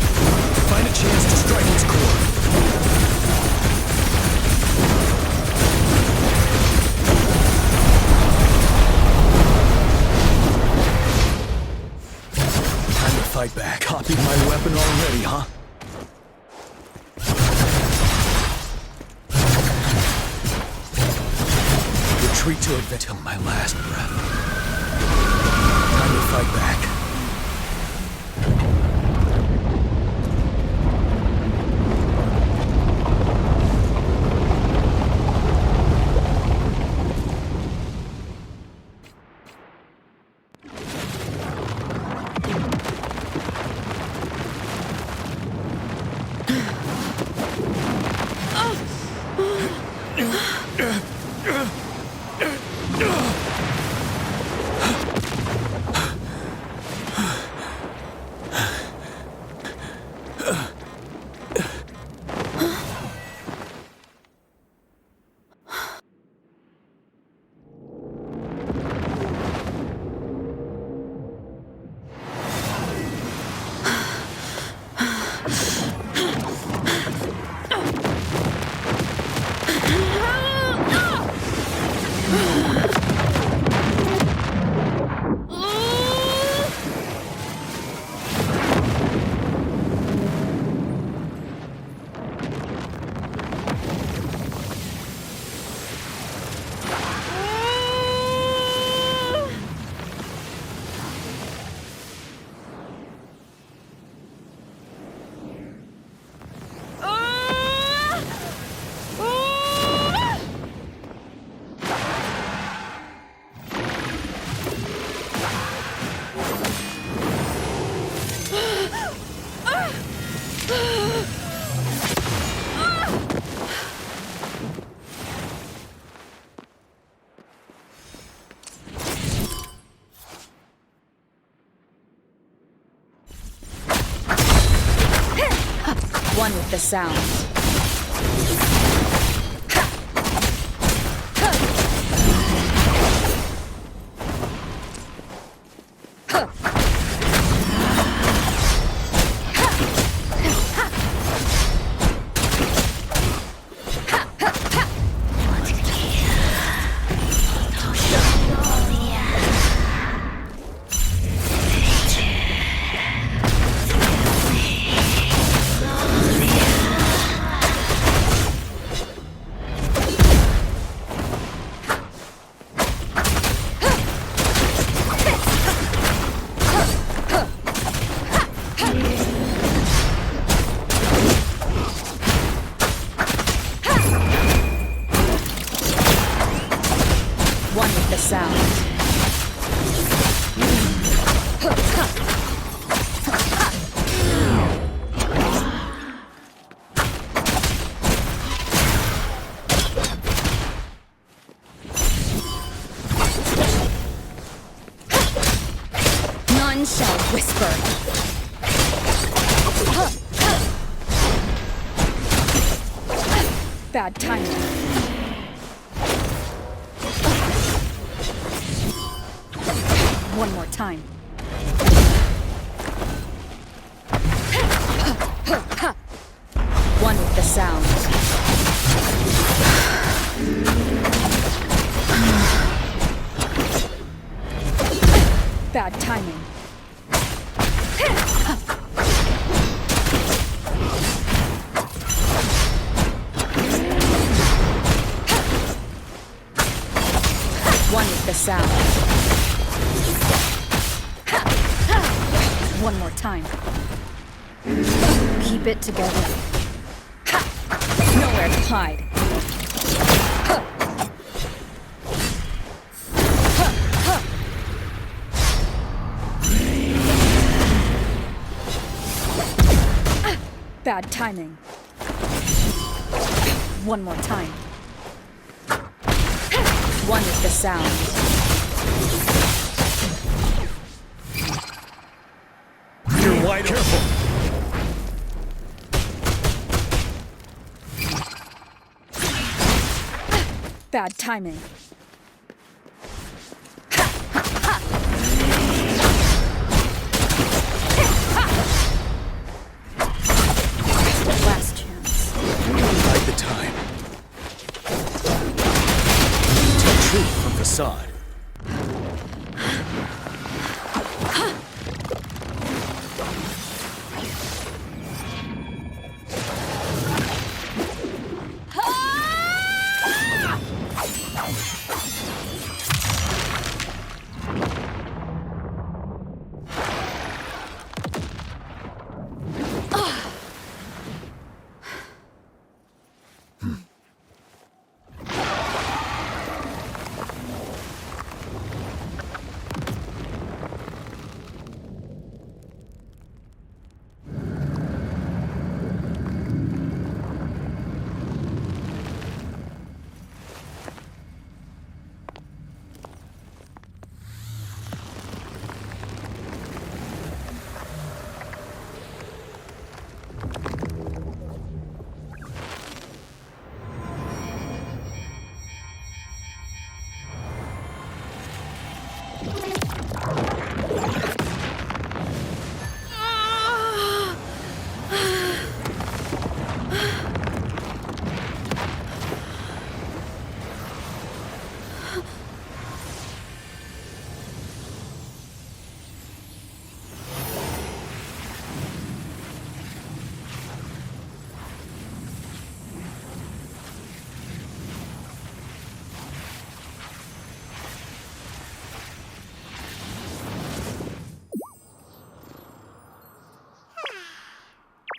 find a chance to strike its core. Fight back. Copied my weapon already, huh? Retreat to advance till my last breath. Time to fight back. One with the sound. Bad timing. One more time. One with the sound. Bad timing. One with the sound. One more time. Keep it together. Nowhere to hide. Bad timing. One more time. One with the sound. You're wide careful. Bad timing. Last chance. Bide the time. Tell truth from facade.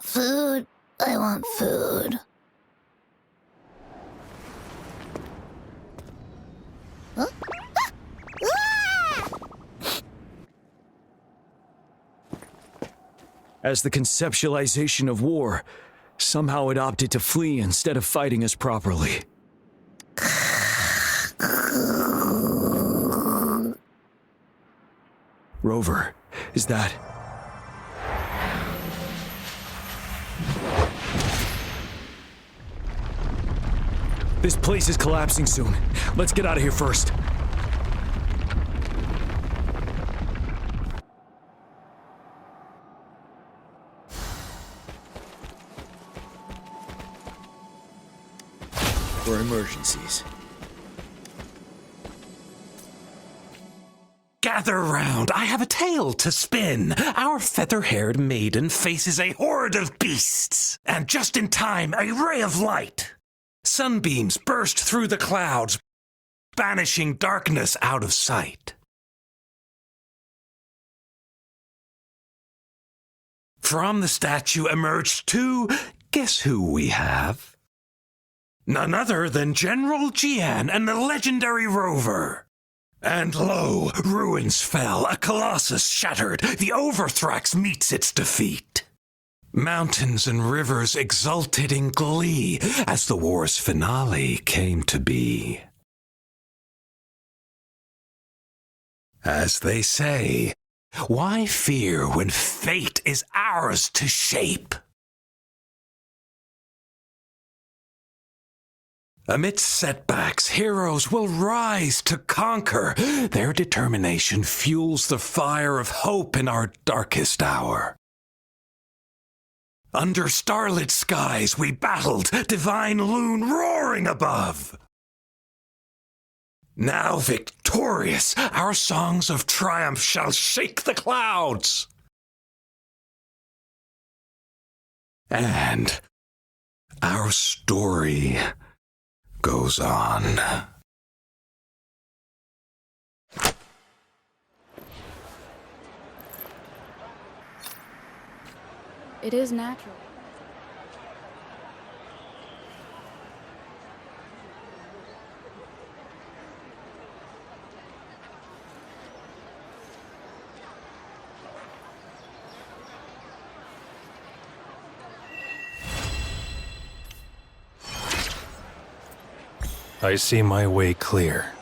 Food. I want food. Huh? As the conceptualization of war, somehow it opted to flee instead of fighting us properly. Rover, is that... This place is collapsing soon. Let's get out of here first. For emergencies. Gather round, I have a tale to spin. Our feather-haired maiden faces a horde of beasts. And just in time, a ray of light. Sunbeams burst through the clouds, banishing darkness out of sight. From the statue emerged two, guess who we have? None other than General Jian and the legendary Rover. And lo, ruins fell, a colossus shattered, the Overthrax meets its defeat. Mountains and rivers exulted in glee as the war's finale came to be. As they say, why fear when fate is ours to shape? Amidst setbacks, heroes will rise to conquer. Their determination fuels the fire of hope in our darkest hour. Under starlit skies we battled, divine loon roaring above. Now victorious, our songs of triumph shall shake the clouds. And our story goes on. It is natural. I see my way clear.